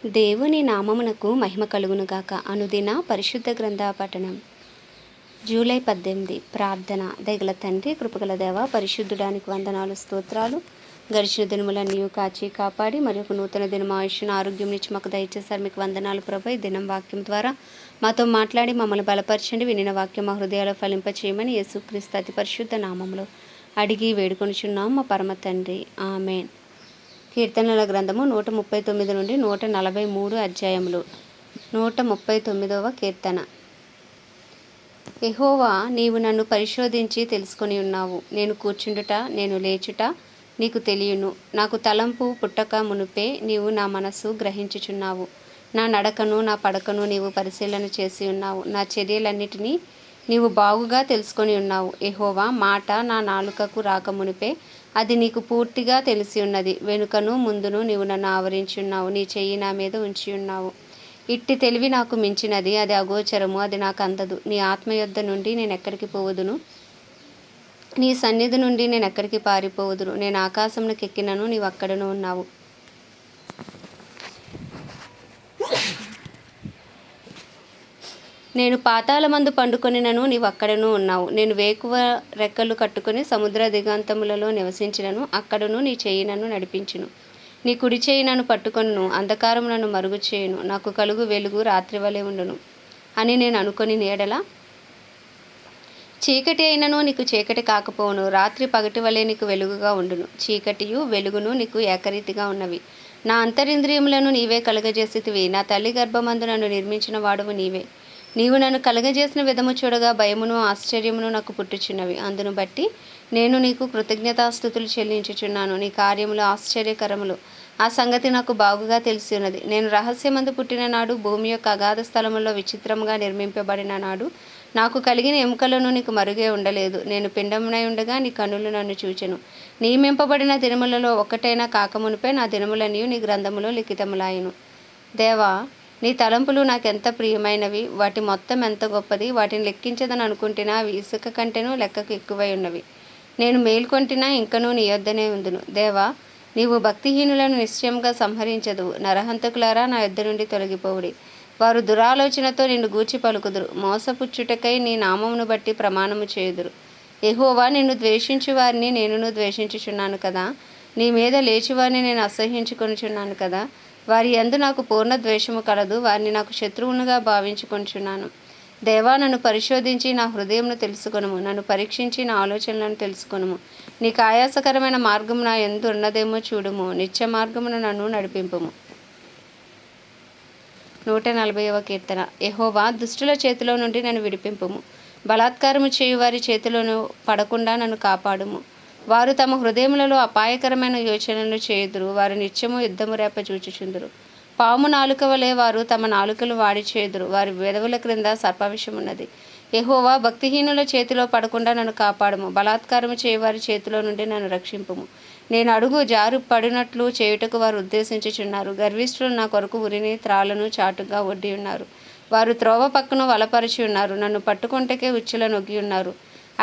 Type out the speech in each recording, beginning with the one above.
దేవుని నామమునకు మహిమ కలుగునుగాక. అనుదిన పరిశుద్ధ గ్రంథ పఠనం. జూలై 18. ప్రార్థన. దయగల తండ్రి, కృపగల దేవ, పరిశుద్ధుడానికి వందనాలు, స్తోత్రాలు. గడిచిన దినములన్నీ కాచి కాపాడి మరి ఒక నూతన దినం ఆయుష్ను ఆరోగ్యం నుంచి మాకు దయచేశారు. మీకు వందనాలు ప్రభు. ఈ దినం వాక్యం ద్వారా మాతో మాట్లాడి మమ్మల్ని బలపరచండి. వినిన వాక్యం మా హృదయాలు ఫలింపచేయమని యేసుక్రీస్తు అతి పరిశుద్ధ నామములో అడిగి వేడుకొనిచున్నాం మా పరమ తండ్రి. ఆమేన్. కీర్తనల గ్రంథము 139 నుండి 143 అధ్యాయములు. 139వ కీర్తన. యెహోవా, నీవు నన్ను పరిశోధించి తెలుసుకొని ఉన్నావు. నేను కూర్చుండుట, నేను లేచుట నీకు తెలియను. నాకు తలంపు పుట్టక మునుపే నీవు నా మనస్సు గ్రహించుచున్నావు. నా నడకను నా పడకను నీవు పరిశీలన చేసి ఉన్నావు. నా చర్యలన్నిటినీ నీవు బాగుగా తెలుసుకొని ఉన్నావు. యెహోవా, మాట నా నాలుకకు రాకమునిపే అది నీకు పూర్తిగా తెలిసి ఉన్నది. వెనుకను ముందును నీవు నన్ను ఆవరించి ఉన్నావు. నీ చెయ్యి నా మీద ఉంచి ఉన్నావు. ఇట్టి తెలివి నాకు మించినది, అది అగోచరము, అది నాకు అందదు. నీ ఆత్మ యొద్ద నుండి నేను ఎక్కడికి పోవదును? నీ సన్నిధి నుండి నేను ఎక్కడికి పారిపోవదును? నేను ఆకాశమునకు ఎక్కినను, నీవు అక్కడను ఉన్నావు. నేను పాతాళమందు పండుకొనినను, నీవు అక్కడను ఉన్నావు. నేను వేకువ రెక్కలు కట్టుకొని సముద్ర దిగాంతములలో నివసించినను, అక్కడను నీ చెయ్యి నన్ను నడిపించును. నీ కుడి చెయ్యి నన్ను పట్టుకొనును, అంధకారము నన్ను మరుగు చేయును. నాకు కలుగు వెలుగు రాత్రి వలె ఉండును అని నేను అనుకొని నీడల చీకటి అయినను నీకు చీకటి కాకపోవును. రాత్రి పగటి వలె నీకు వెలుగుగా ఉండును. చీకటియు వెలుగును నీకు ఏకరీతిగా ఉన్నవి. నా అంతరింద్రియములను నీవే కలుగజేసితివి. నా తల్లి గర్భమందు నన్ను నిర్మించిన వాడవు నీవే. నీవు నన్ను కలగజేసిన విధము చూడగా భయమును ఆశ్చర్యమును నాకు పుట్టుచున్నవి. అందును బట్టి నేను నీకు కృతజ్ఞతాస్తుతులు చెల్లించుచున్నాను. నీ కార్యములు ఆశ్చర్యకరములు. ఆ సంగతి నాకు బాగుగా తెలిసి ఉన్నది. నేను రహస్యమందు పుట్టిన నాడు, భూమి యొక్క అగాధ స్థలములో విచిత్రముగా నిర్మింపబడిన నాడు నాకు కలిగిన ఎముకలను నీకు మరుగే ఉండలేదు. నేను పిండమునై ఉండగా నీ కన్నులు నన్ను చూచెను. నియమింపబడిన దినములలో ఒక్కటైనా కాకమునిపై నా దినములన్నీ నీ గ్రంథములో లిఖితములాయెను. దేవా, నీ తలంపులు నాకెంత ప్రియమైనవి, వాటి మొత్తం ఎంత గొప్పది. వాటిని లెక్కించదని అనుకుంటున్నా, అవి ఇసుక కంటేనూ లెక్కకు ఎక్కువై ఉన్నవి. నేను మేల్కొంటినా ఇంకనూ నీ యొద్దనే ఉందును. దేవా, నీవు భక్తిహీనులను నిశ్చయంగా సంహరించదువు. నరహంతకులారా, నా యొద్ద నుండి తొలగిపోవుడి. వారు దురాలోచనతో నిన్ను గూర్చి పలుకుదురు. మోసపుచ్చుటకై నీ నామమును బట్టి ప్రమాణము చేయుదురు. యెహోవా, నిన్ను ద్వేషించు వారిని నేనును ద్వేషించుచున్నాను కదా. నీ మీద లేచివారిని నేను అసహ్యించుకొనుచున్నాను కదా. వారి యందు నాకు పూర్ణ ద్వేషము కలదు. వారిని నాకు శత్రువునుగా భావించుకొనుచున్నాను. దేవా, నన్ను పరిశోధించి నా హృదయమును తెలుసుకొనుము. నన్ను పరీక్షించి నా ఆలోచనలను తెలుసుకొనుము. నీకు ఆయాసకరమైన మార్గము నా యందు ఉన్నదేమో చూడుము. నిత్య మార్గమును నన్ను నడిపింపుము. 140వ కీర్తన. యెహోవా, దుష్టుల చేతిలో నుండి నన్ను విడిపింపుము. బలాత్కారము చేయు వారి చేతిలోనూ పడకుండా నన్ను కాపాడుము. వారు తమ హృదయములలో అపాయకరమైన యోచనలు చేయుదురు. వారు నిత్యము యుద్ధము రేప చూచుచుందురు. పాము నాలుక వలె వారు తమ నాలుకలు వాడి చేయుదురు. వారి వెదవుల క్రింద సర్పవిషమున్నది. యెహోవా, భక్తిహీనుల చేతిలో పడకుండా నన్ను కాపాడుము. బలాత్కారము చేయువారి చేతిలో నుండి నన్ను రక్షింపుము. నేను అడుగు జారు పడినట్లు చేయుటకు వారు ఉద్దేశించుచున్నారు. గర్విష్ఠులు నా కొరకు ఉరిని త్రాళ్ళను చాటుగా ఒడ్డి ఉన్నారు. వారు త్రోవ పక్కను వలపరిచి ఉన్నారు. నన్ను పట్టుకొంటకే ఉచ్చుల నొగ్గి ఉన్నారు.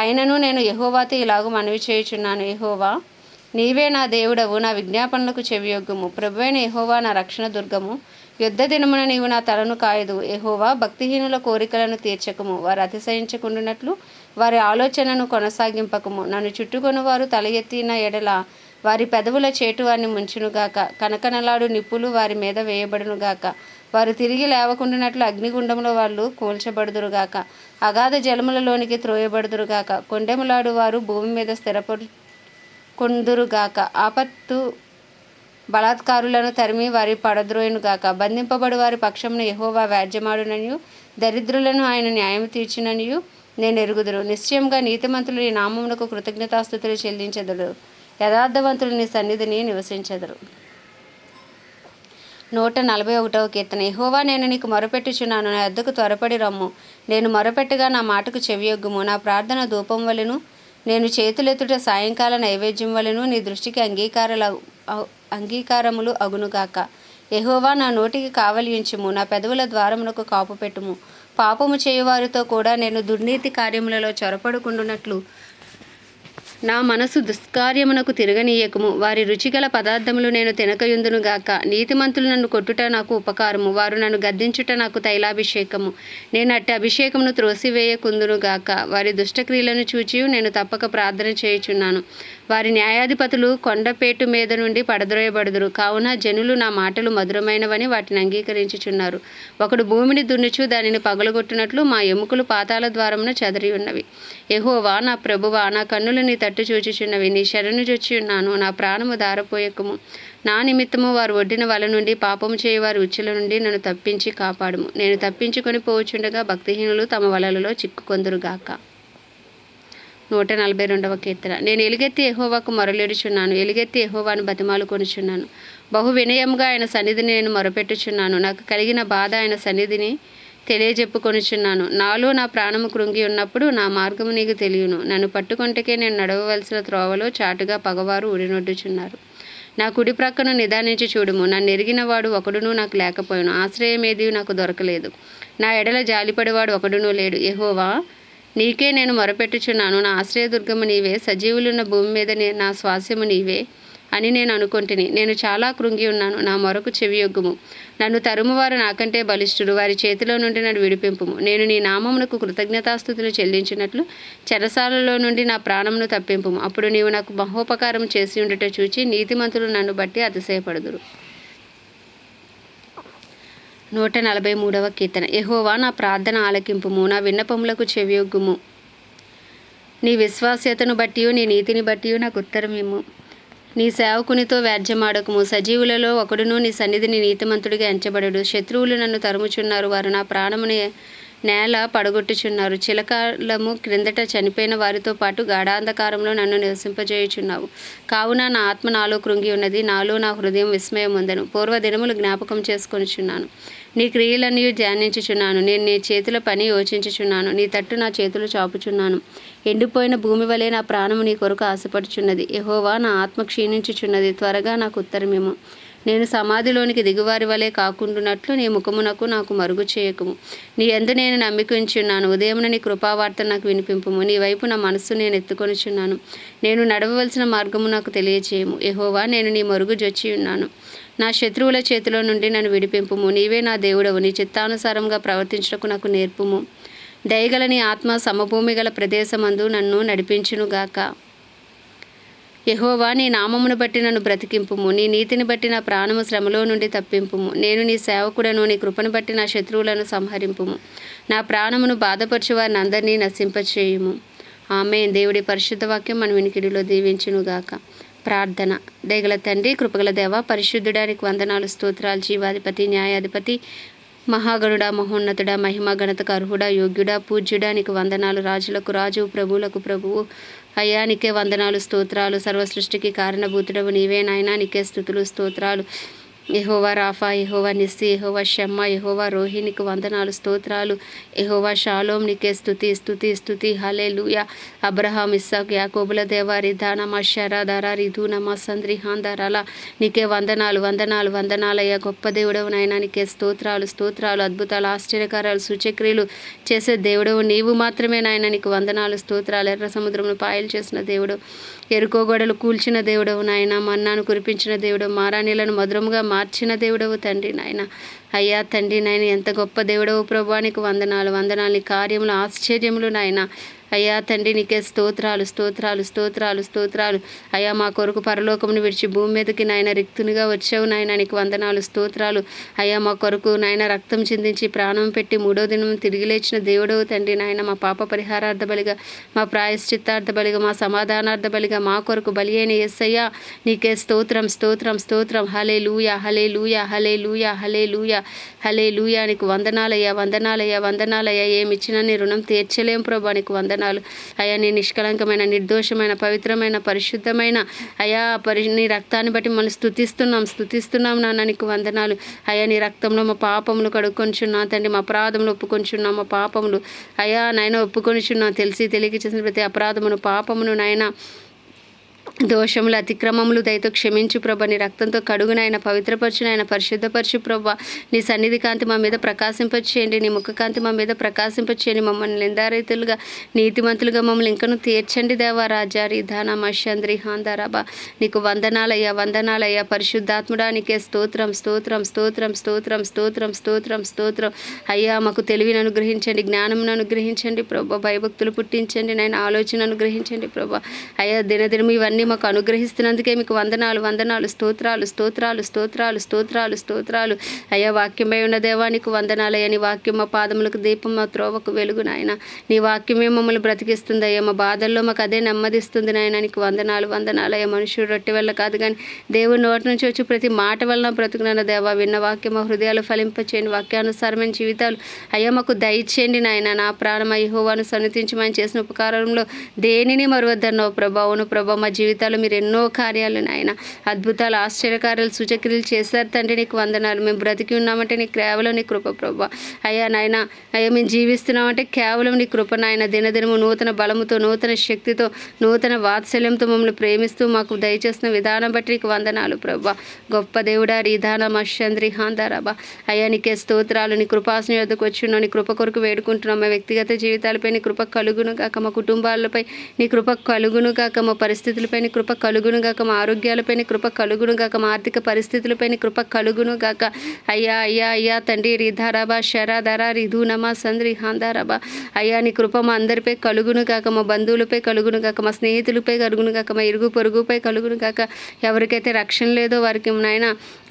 అయినను నేను యెహోవాతో ఇలాగూ మనవి చేయుచున్నాను. యెహోవా, నీవే నా దేవుడవు. నా విజ్ఞాపనలకు చెవియొగ్గుము. ప్రభువైన యెహోవా, నా రక్షణ దుర్గము. యుద్ధ దినమున నీవు నా తలను కాయదు. యెహోవా, భక్తిహీనుల కోరికలను తీర్చకము. వారు అతిశయించకుండునట్లు వారి ఆలోచనను కొనసాగింపకము. నన్ను చుట్టుకొని వారు తల ఎత్తిన ఎడల వారి పెదవుల చేటు వారిని ముంచునుగాక. కనకనలాడు నిప్పులు వారి మీద వేయబడునుగాక. వారు తిరిగి లేవకుండానట్లు అగ్నిగుండంలో వాళ్ళు కూల్చబడుదురుగాక. అగాధ జలములలోనికి త్రోయబడుదురుగాక. కొండెములాడు వారు భూమి మీద స్థిరపడుకొందురుగాక. ఆపత్తు బలాత్కారులను తరిమి వారి పడద్రోయునుగాక. బంధింపబడు వారి పక్షమున యెహోవా వ్యాజ్యమాడుననియు, దరిద్రులను ఆయన న్యాయం తీర్చుననియు నేను ఎరుగుదురు. నిశ్చయంగా నీతిమంతులు నీ నామమునకు కృతజ్ఞతాస్తుతులు చెల్లించెదరు. యథార్థవంతులు నీ సన్నిధిని నివసించెదరు. 141వ కీర్తన. యెహోవా, నేను నీకు మొరపెట్టుచున్నాను. నా యొద్దకు త్వరపడి రమ్ము. నేను మొరపెట్టగా నా మాటకు చెవియొగ్గుము. నా ప్రార్థన ధూపం వలెను, నేను చేతులెత్తుట సాయంకాల నైవేద్యం వలెను నీ దృష్టికి అంగీకారములు అగునుగాక. యెహోవా, నా నోటికి కావలి ఉంచుము. నా పెదవుల ద్వారమునకు కాపు పెట్టుము. పాపము చేయువారితో కూడా నేను దుర్నీతి కార్యములలో చొరపడుకుండునట్లు నా మనసు దుష్కార్యమునకు తిరగనీయకము. వారి రుచిగల పదార్థములు నేను తినకయుందును గాక. నీతిమంతులు నన్ను కొట్టుట నాకు ఉపకారము, వారు నన్ను గద్దించుట నాకు తైలాభిషేకము. నేను అట్టి అభిషేకమును త్రోసివేయకుందును గాక. వారి దుష్టక్రియలను చూచి నేను తప్పక ప్రార్థన చేయుచున్నాను. వారి న్యాయాధిపతులు కొండపేటు మీద నుండి పడద్రోయబడుదురు. కావున జనులు నా మాటలు మధురమైనవని వాటిని అంగీకరించుచున్నారు. ఒకడు భూమిని దున్నుచు దానిని పగలగొట్టినట్లు మా ఎముకలు పాతాళ ద్వారమున చెదరి ఉన్నవి. యెహోవా నా ప్రభువా, నా కన్నులు నీ తట్టు చూచుచున్నవి. నీ శరణు జొచ్చి ఉన్నాను. నా ప్రాణము దారపోయకము. నా నిమిత్తము వారు ఒడ్డిన వల నుండి, పాపము చేయవారి ఉచ్చుల నుండి నన్ను తప్పించి కాపాడుము. నేను తప్పించుకొని పోవచుండగా భక్తిహీనులు తమ వలలలో చిక్కుకొందురుగాక. 142వ కీర్తన. నేను ఎలుగెత్తి యెహోవాకు మొరలిడుచున్నాను. ఎలుగెత్తి యెహోవాను బతిమాలు కొనుచున్నాను. బహు వినయముగా ఆయన సన్నిధిని నేను మొరపెట్టుచున్నాను. నాకు కలిగిన బాధ ఆయన సన్నిధిని తెలియజెప్పుకొనుచున్నాను. నాలో నా ప్రాణము కృంగి ఉన్నప్పుడు నా మార్గము నీకు తెలియను. నన్ను పట్టుకొంటకే నేను నడవవలసిన త్రోవలో చాటుగా పగవారు ఉడినొడ్డుచున్నారు. నా కుడి ప్రక్కను నిదానించి చూడుము. నన్ను ఎరిగిన వాడు ఒకడునూ నాకు లేకపోయాను. ఆశ్రయమేది నాకు దొరకలేదు. నా ఎడల జాలిపడేవాడు ఒకడునూ లేడు. యెహోవా, నీకే నేను మొరపెట్టుచున్నాను. నా ఆశ్రయదుర్గము నీవే, సజీవులున్న భూమి మీద నా స్వాస్యము నీవే అని నేను అనుకొంటిని. నేను చాలా కృంగి ఉన్నాను. నా మొరకు చెవియొగ్గుము. నన్ను తరుమువారు నాకంటే బలిష్ఠుడు. వారి చేతిలో నుండి నన్ను విడిపింపుము. నేను నీ నామమునకు కృతజ్ఞతాస్తుతులు చెల్లించినట్లు చెరసాలలో నుండి నా ప్రాణమును తప్పింపుము. అప్పుడు నీవు నాకు మహోపకారం చేసి ఉండుట చూచి నీతిమంతులు నన్ను బట్టి అతిశయపడుదురు. 143వ కీర్తన. యెహోవా నా ప్రార్థన ఆలకింపుము. నా విన్నపములకు చెవియొగ్గుము. నీ విశ్వాస్యతను బట్టియు నీ నీతిని బట్టియు నాకు ఉత్తరమిమ్ము. నీ సేవకునితో వ్యాజ్యమాడకుము. సజీవులలో ఒకడును నీ సన్నిధిని నీతిమంతుడిగా ఎంచబడడు. శత్రువులు నన్ను తరుముచున్నారు. వారు నా ప్రాణముని నేల పడగొట్టుచున్నారు. చిలకాలము క్రిందట చనిపోయిన వారితో పాటు గాఢాంధకారంలో నన్ను నివసింపజేయుచున్నావు. కావున నా ఆత్మ నాలో కృంగి ఉన్నది. నాలో నా హృదయం విస్మయం ఉందెను. పూర్వదినములు జ్ఞాపకం చేసుకొనుచున్నాను. నీ క్రియలన్నీ ధ్యానించుచున్నాను. నేను నీ చేతుల పని యోచించుచున్నాను. నీ తట్టు నా చేతులు చాపుచున్నాను. ఎండిపోయిన భూమి వలె నా ప్రాణము నీ కొరకు ఆశపడుచున్నది. యెహోవా, నా ఆత్మ క్షీణించుచున్నది. త్వరగా నాకు ఉత్తరమిమ్ము. నేను సమాధిలోనికి దిగువారి వలె కాకుండునట్లు నీ ముఖమునకు నాకు మరుగు చేయకుము. నీ యందు నేను నమ్మికుంచున్నాను. ఉదయమున నీ కృపావార్త నాకు వినిపింపుము. నీ వైపు నా మనస్సు నేను ఎత్తుకొనుచున్నాను. నేను నడవవలసిన మార్గము నాకు తెలియచేయము. యెహోవా, నేను నీ మరుగు జొచ్చి ఉన్నాను. నా శత్రువుల చేతిలో నుండి నన్ను విడిపింపుము. నీవే నా దేవుడవు. నీ చిత్తానుసారంగా ప్రవర్తించుటకు నాకు నేర్పుము. దయగల నీ ఆత్మ సమభూమి గల ప్రదేశమందు నన్ను నడిపించునుగాక. యెహోవా, నీ నామమును బట్టి నన్ను బ్రతికింపుము. నీ నీతిని బట్టి నా ప్రాణము శ్రమలో నుండి తప్పింపుము. నేను నీ సేవకుడను. నీ కృపను బట్టి నా శత్రువులను సంహరింపుము. నా ప్రాణమును బాధపరచు వారిని అందరినీ నశింపచేయుము. ఆమేన్. దేవుడి పరిశుద్ధ వాక్యం మన వినికిడిలో దీవించునుగాక. ప్రార్థన. దయగల తండ్రి, కృపగల దేవ, పరిశుద్ధుడానికి వందనాలు, స్తోత్రాలు. జీవాధిపతి, న్యాయాధిపతి, మహాగణుడా, మహోన్నతుడా, మహిమ ఘనతకు అర్హుడా, యోగ్యుడా, పూజ్యుడా, నీకు వందనాలు. రాజులకు రాజు, ప్రభువులకు ప్రభువు, అయ్యా నీకే వందనాలు, స్తోత్రాలు. సర్వసృష్టికి కారణభూతుడవు నీవే నాయనా. నీకే స్తుతులు, స్తోత్రాలు. యెహోవా రాఫా, యెహోవా నిస్సి, యెహోవా షమ్మా, యెహోవా రోహి, నీకు వందనాలు, స్తోత్రాలు. యెహోవా షాలోం, నీకే స్తుతి స్తుతి స్తుతి. హల్లెలూయా. అబ్రహాం, ఇస్సాకు, యాకోబుల దేవా, రిధాన మషరా ధర రిధూన మసంద్రి హాంధరాల, నీకే వందనాలు వందనాలు వందనాలయ్యా. గొప్ప దేవుడవు నాయనా, నీకే స్తోత్రాలు స్తోత్రాలు. అద్భుతాలు, ఆశ్చర్యకారాలు, సూచక్రియలు చేసే దేవుడవు నీవు మాత్రమే నాయన. నీకు వందనాలు, స్తోత్రాలు. ఎర్ర సముద్రమును పాయలు చేసిన దేవుడు, ఎరుకో గోడలు కూల్చిన దేవుడవు నాయన. మన్నాను కురిపించిన దేవుడు, మారాణీలను మధురముగా మార్చిన దేవుడవు తండ్రి నాయన. అయ్యా తండ్రి నాయన, ఎంత గొప్ప దేవుడవు ప్రభువా, నీకు వందనాలు వందనాలు. నీ కార్యములు ఆశ్చర్యములు నాయన. అయ్యా తండ్రి, నీకే స్తోత్రాలు స్తోత్రాలు స్తోత్రాలు స్తోత్రాలు. అయ్యా మా కొరకు పరలోకమును విడిచి భూమి మీదకి నాయన రిక్తునిగా వచ్చావు నాయన. నీకు వందనాలు, స్తోత్రాలు. అయ్యా మా కొరకు నాయన రక్తం చిందించి ప్రాణం పెట్టి 3వ దినం తిరిగి లేచిన దేవుడవు తండ్రి నాయన. మా పాప పరిహారార్థ బలిగా, మా ప్రాయశ్చిత్తార్థ బలిగా, మా సమాధానార్థ బలిగా మా కొరకు బలి అయిన యేసయ్యా, నీకే స్తోత్రం స్తోత్రం స్తోత్రం. హల్లెలూయా హల్లెలూయా హల్లెలూయా హల్లెలూయా హల్లెలూయా. నీకు వందనాలయ్యా వందనాలయ్యా వందనాలయ్యా. ఏమిచ్చినా నీ రుణం తీర్చలేం ప్రభా, నీకు వందనాలు. అయ్యా నీ నిష్కలంకమైన, నిర్దోషమైన, పవిత్రమైన, పరిశుద్ధమైన అయ్యా నీ రక్తాన్ని బట్టి మనం స్తుతిస్తున్నాం నాన్న. నీకు వందనాలు. అయ్యా నీ రక్తంలో మా పాపములు కడుక్కొనిచున్నా తండ్రి. మా అపరాధములు ఒప్పుకొనిచున్నాం. మా పాపములు అయ్యా నాయన ఒప్పుకొనిచున్నాం. తెలిసి తెలియక చేసిన ప్రతి అపరాధమును, పాపమును నాయన దోషములు అతిక్రమములు దయతో క్షమించు ప్రభా, నీ రక్తంతో కడుగునైనా పవిత్రపరచునైనా పరిశుద్ధపరచు ప్రభా. నీ సన్నిధి కాంతి మా మీద ప్రకాశింపచేయండి, నీ ముఖ కాంతి మా మీద ప్రకాశింపచేయండి. మమ్మల్ని నిందారైతులుగా నీతిమంతులుగా మమ్మల్ని ఇంకను తీర్చండి దేవా. రాజారి ధాన మషంద్రి హాందారాబా, నీకు వందనాలయ్యా వందనాలయ్యా. పరిశుద్ధాత్ముడా నీకే స్తోత్రం స్తోత్రం స్తోత్రం స్తోత్రం స్తోత్రం స్తోత్రం స్తోత్రం. అయ్యా మాకు తెలివిని అనుగ్రహించండి, జ్ఞానమును అనుగ్రహించండి ప్రభా. భయభక్తులు పుట్టించండి నాయన, ఆలోచన అనుగ్రహించండి ప్రభా. అయ్యా దినదినం ఇవన్నీ మాకు అనుగ్రహిస్తున్నందుకే మీకు వందనాలు వందనాలు. స్తోత్రాలు స్తోత్రాలు స్తోత్రాలు స్తోత్రాలు స్తోత్రాలు. అయ్యా వాక్యమై ఉన్న దేవా నీకు వందనాలయ్యా. నీ వాక్యం మా పాదములకు దీపం, మా త్రోవకు వెలుగు నాయన. నీ వాక్యమే మమ్మల్ని బ్రతికిస్తుంది అయ్యా. మా బాధల్లో మాకు అదే నెమ్మదిస్తుంది నాయన. నీకు వందనాలు వందనాలు అయ్యా. మనుషుడు రొట్టె వల్ల కాదు కానీ దేవుని నోటి నుంచి వచ్చి ప్రతి మాట వలన బ్రతుకున్నాను దేవా. విన్న వాక్యం మా హృదయాలు ఫలింపచేయండి, వాక్యానుసారమైన జీవితాలు అయ్యా మాకు దయచేయండి నాయన. నా ప్రాణం యెహోవాను సన్నిధించమని చేసిన ఉపకారంలో దేనిని మరువద్దన్నావు ప్రభా. అవును ప్రభా, మా జీవితాలు మీరు ఎన్నో కార్యాలు నాయన, అద్భుతాలు ఆశ్చర్యకార్యాలు సూచక్రియలు చేశారు తండ్రి. నీకు వందనాలు. మేము బ్రతికి ఉన్నామంటే నీ కేవలం నీ కృప ప్రభా. అయ్యా నాయన, అయ్యా మేము జీవిస్తున్నామంటే కేవలం నీ కృప నాయన. దినదినము నూతన బలముతో, నూతన శక్తితో, నూతన వాత్సల్యంతో మమ్మల్ని ప్రేమిస్తూ మాకు దయచేసిన విధానం బట్టి నీకు వందనాలు ప్రభా. గొప్ప దేవుడా రీధాన మషంద్రి హాందారాబా. అయ్యా నీకే స్తోత్రాలు. నీ కృపాసన యొద్దకు వచ్చున్నావు, నీ కృప కొరకు వేడుకుంటున్నాం. మా వ్యక్తిగత జీవితాలపై నీ కృప కలుగును గాక, మా కుటుంబాలపై నీ కృప కలుగును గాక, మా పరిస్థితులపై నీ కృప కలుగును గాక, మా ఆరోగ్యాలపై నీ కృప కలుగును గాక, మా ఆర్థిక పరిస్థితులపై నీ కృప కలుగును గాక. అయ్యా అయ్యా అయ్యా తండ్రి రిధారాబా శరాధరా రిధునమా సంద్రి హాందారాబా. అయ్యా నీ కృప మా అందరిపై కలుగును గాక, మా బంధువులపై కలుగును గాక, మా స్నేహితులపై కలుగును గాక, మా ఇరుగు పొరుగుపై కలుగును గాక. ఎవరికైతే రక్షణ లేదో వారికి నాయన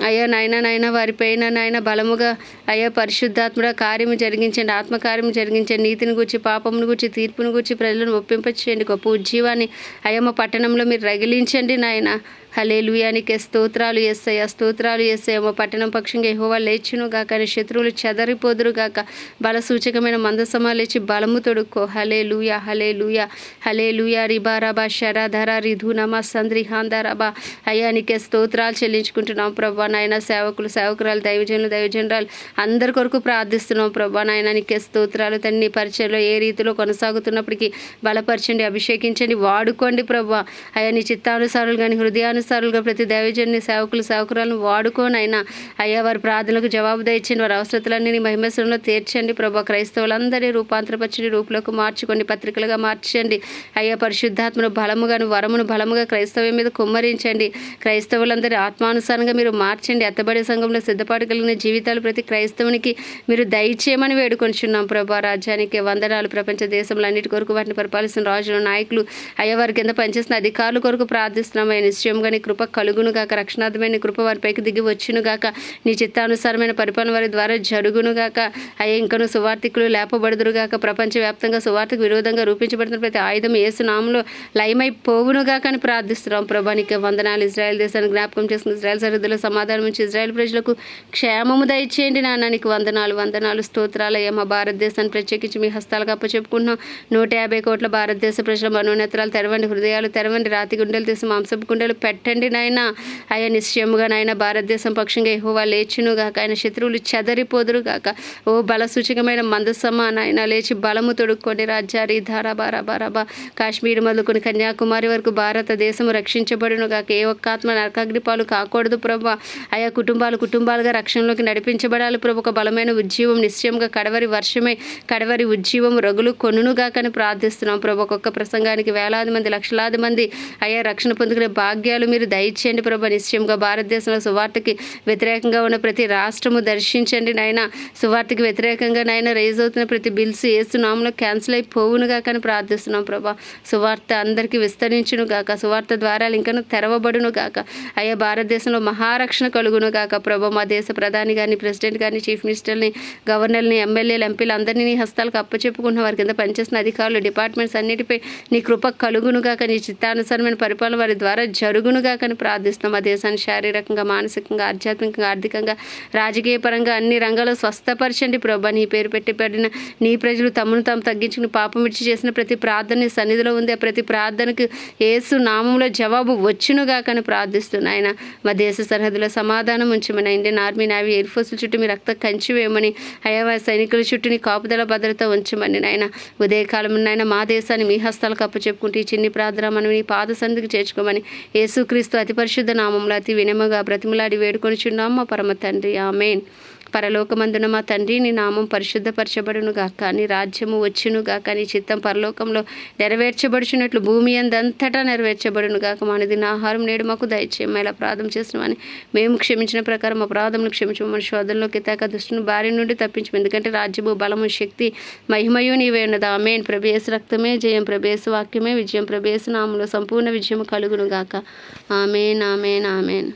అయ్యా నాయన వారిపైన నాయన బలముగా అయ్యా పరిశుద్ధాత్ముడ కార్యము జరిగించండి, ఆత్మకార్యము జరిగించండి. నీతిని గురించి, పాపమును గురించి, తీర్పును గురించి ప్రజలను ఒప్పింపచేయండి. గొప్ప ఉజ్జీవాన్ని అయ్యా మా పట్టణంలో మీరు రగిలించండి నాయన. హల్లెలూయా నీకే స్తోత్రాలు యేసయ్య, స్తోత్రాలు యేసయ్య. మా పట్టణం పక్షంగా యెహోవా లేచును గాక, నీ శత్రువులు చెదరిపోదురు గాక. బల సూచకమైన మందసమా లేచి బలము తొడుక్కో. హల్లెలూయా హల్లెలూయా హల్లెలూయా. రిబారాబా శరాధరా రిధునమా సంద్రి హాందారాబా. అయ్యా నీకే స్తోత్రాలు చెల్లించుకుంటున్నాం ప్రభా. నాయన సేవకులు, సేవకురాలు, దైవజనులు, దైవజనరాలు అందరి కొరకు ప్రార్థిస్తున్నాం ప్రభా. నాయన నీకే స్తోత్రాలు తండ్రి. నీ పరిచయంలో ఏ రీతిలో కొనసాగుతున్నప్పటికీ బలపరచండి, అభిషేకించండి, వాడుకోండి ప్రభా. అయ్యా నీ చిత్తానుసారులు కానీ హృదయానుసారులుగా ప్రతి దైవజన్ని, సేవకులు, సేవకురాలను వాడుకోనైనా అయ్యా వారి ప్రార్థనలకు జవాబు దయచండి. వారి అవసరతలన్నీ నీ మహిమేశ్వరంలో తీర్చండి ప్రభా. క్రైస్తవులందరినీ రూపాంతరపరచండి, రూపులోకి మార్చుకోండి, పత్రికలుగా మార్చండి. అయ్యా పరిశుద్ధాత్మను బలముగాను వరమును బలముగా క్రైస్తవం మీద కుమ్మరించండి. క్రైస్తవులందరి ఆత్మానుసారంగా మీరు మార్చండి. ఎత్తబడే సంఘంలో సిద్ధపాటు కలిగిన జీవితాలు ప్రతి క్రైస్తవునికి మీరు దయచేయమని వేడుకొంచున్నాం ప్రభా. రాజ్యానికి వందనాలు. ప్రపంచ దేశంలో అన్నిటి కొరకు వాటిని పరిపాలిస్తున్న రాజులు, నాయకులు అయ్యా వారి కింద పనిచేస్తున్న అధికారుల కొరకు ప్రార్థిస్తున్నాం. నిశ్చయంగా నీ కృప కలుగును గాక, రక్షణార్థమైన నీ కృప వారిపైకి దిగి వచ్చును గాక, నీ చిత్తానుసారమైన పరిపాలన వారి ద్వారా జరుగును గాక. అయ్యా ఇంకను సువార్థికులు లేపబడుదురు గాక. ప్రపంచవ్యాప్తంగా సువార్తకు విరోధంగా రూపించబడుతున్న ప్రతి ఆయుధం యేసు నామములో లయమైపోవును గాక అని ప్రార్థిస్తున్నాం ప్రభా. నీకే వందనాలు. ఇజ్రాయెల్ దేశాన్ని జ్ఞాపకం చేసుకుని ఇజ్రాయెల్ సరిహద్దులో సమాధానం నుంచి ఇజ్రాయెల్ ప్రజలకు క్షేమము దయచేయండి నాన్న. నీకు వందనాలు వందనాలు స్తోత్రాలు. అయ్యా మా భారతదేశాన్ని ప్రత్యేకించి మీ హస్తాలకు అప్పచెప్పుకుంటున్నాం. 150 కోట్ల భారతదేశ ప్రజల మనోనేత్రాలు తెరవండి, హృదయాలు తెరవండి, రాతి గుండెలు తీసి మాంసపు గుండెలు పెట్టండి నాయన. అయ్యా నిశ్చయముగా నాయన భారతదేశం పక్షంగా యెహోవా లేచును గాక, ఆయన శత్రువులు చెదరిపోదురు గాక. ఓ బల సూచకమైన మందసమా నాయన లేచి బలము తొడుక్కోండి. రాజ్యారి ధారాబారాబారాబా. కాశ్మీర్ మొదలుకొని కన్యాకుమారి వరకు భారతదేశం రక్షించబడును గాక. ఏ ఒక్క ఆత్మ నరకాగ్నిపాలు కాకూడదు ప్రభా. ఆయా కుటుంబాలుగా రక్షణలోకి నడిపించబడాలి ప్రభు. ఒక బలమైన ఉజ్జీవం నిశ్చయంగా కడవరి వర్షమే, కడవరి ఉజ్జీవం రగులు కొనుగాక అని ప్రార్థిస్తున్నాం ప్రభు. ఒక్కొక్క ప్రసంగానికి వేలాది మంది, లక్షలాది మంది అయ్యా రక్షణ పొందుకునే భాగ్యాలు మీరు దయచేయండి ప్రభు. నిశ్చయంగా భారతదేశంలో సువార్తకి వ్యతిరేకంగా ఉన్న ప్రతి రాష్ట్రము దర్శించండి నాయన. సువార్తకి వ్యతిరేకంగా నాయన రైజ్ అవుతున్న ప్రతి బిల్స్ యేసు నామములో క్యాన్సిల్ అయిపోవును గాక అని ప్రార్థిస్తున్నాం ప్రభా. సువార్త అందరికీ విస్తరించును గాక, సువార్త ద్వారాలు ఇంకా తెరవబడును గాక. అయ్యా భారతదేశంలో మహారక్షణ కలుగును గాక ప్రభా. మా దేశ ప్రధాని కానీ, ప్రెసిడెంట్ కానీ, చీఫ్ మినిస్టర్ని, గవర్నర్ని, ఎమ్మెల్యేలు, ఎంపీలు అందరినీ నీ హస్తాలకు అప్పచెప్పుకుంటున్న వారి కింద పనిచేస్తున్న అధికారులు, డిపార్ట్మెంట్స్ అన్నిటిపై నీ కృప కలుగును గాక. నీ చిత్తానుసారమైన పరిపాలన వారి ద్వారా జరుగును కలుగునుగా కానీ ప్రార్థిస్తాం. మా దేశాన్ని శారీరకంగా, మానసికంగా, ఆధ్యాత్మికంగా, ఆర్థికంగా, రాజకీయ పరంగా అన్ని రంగాల్లో స్వస్థపరచండి ప్రభా. నీ పేరు పెట్టబడిన నీ ప్రజలు తమను తాము తగ్గించుకుని పాపం విడిచి చేసిన ప్రతి ప్రార్థన నీ సన్నిధిలో ఉంది. ఆ ప్రతి ప్రార్థనకు యేసు నామంలో జవాబు వచ్చునుగా కానీ ప్రార్థిస్తున్నాయన. మా దేశ సరిహద్దులో సమాధానం ఉంచమని, ఇండియన్ ఆర్మీ, నేవీ, ఎయిర్ ఫోర్సుల చుట్టూ మీ రక్త కంచి వేయమని, అయ్యా సైనికుల చుట్టూ నీ కాపుదల భద్రత ఉంచమని నాయన. ఉదయకాలం నాయన మా దేశాన్ని మీ హస్తాలకు అప్పచెప్పుకుంటూ ఈ చిన్ని ప్రార్థన మనం నీ పాద సన్నిధికి చేర్చుకోమని యేసుక్రీస్తు అతి పరిశుద్ధ నామంలో అతి వినముగా బ్రతిమలాడి వేడుకొనిచున్నాం మా పరమ తండ్రి. ఆమేన్. పరలోకమందున మా తండ్రి, నీ నామం పరిశుద్ధపరచబడును గాక, నీ రాజ్యము వచ్చును గాక, నీ చిత్తం పరలోకంలో నెరవేర్చబడుచున్నట్లు భూమి అందంతటా నెరవేర్చబడును గాక. మా అనుదిన ఆహారం నేడు మాకు దయచేయము. ఇలా ప్రార్థన చేస్తున్నామని మేము క్షమించిన ప్రకారం మా ప్రార్థనలు క్షమించము. మన శోధనలోకి తేక దుష్టుని బారి నుండి తప్పించము. ఎందుకంటే రాజ్యము, బలము, శక్తి, మహిమయు నీవే ఉన్నది. ఆమేన్. ప్రభు యేసు రక్తమే జయం, ప్రభు యేసు వాక్యమే విజయం, ప్రభు యేసు నామములో సంపూర్ణ విజయం కలుగును గాక. ఆమేన్, ఆమేన్, ఆమేన్.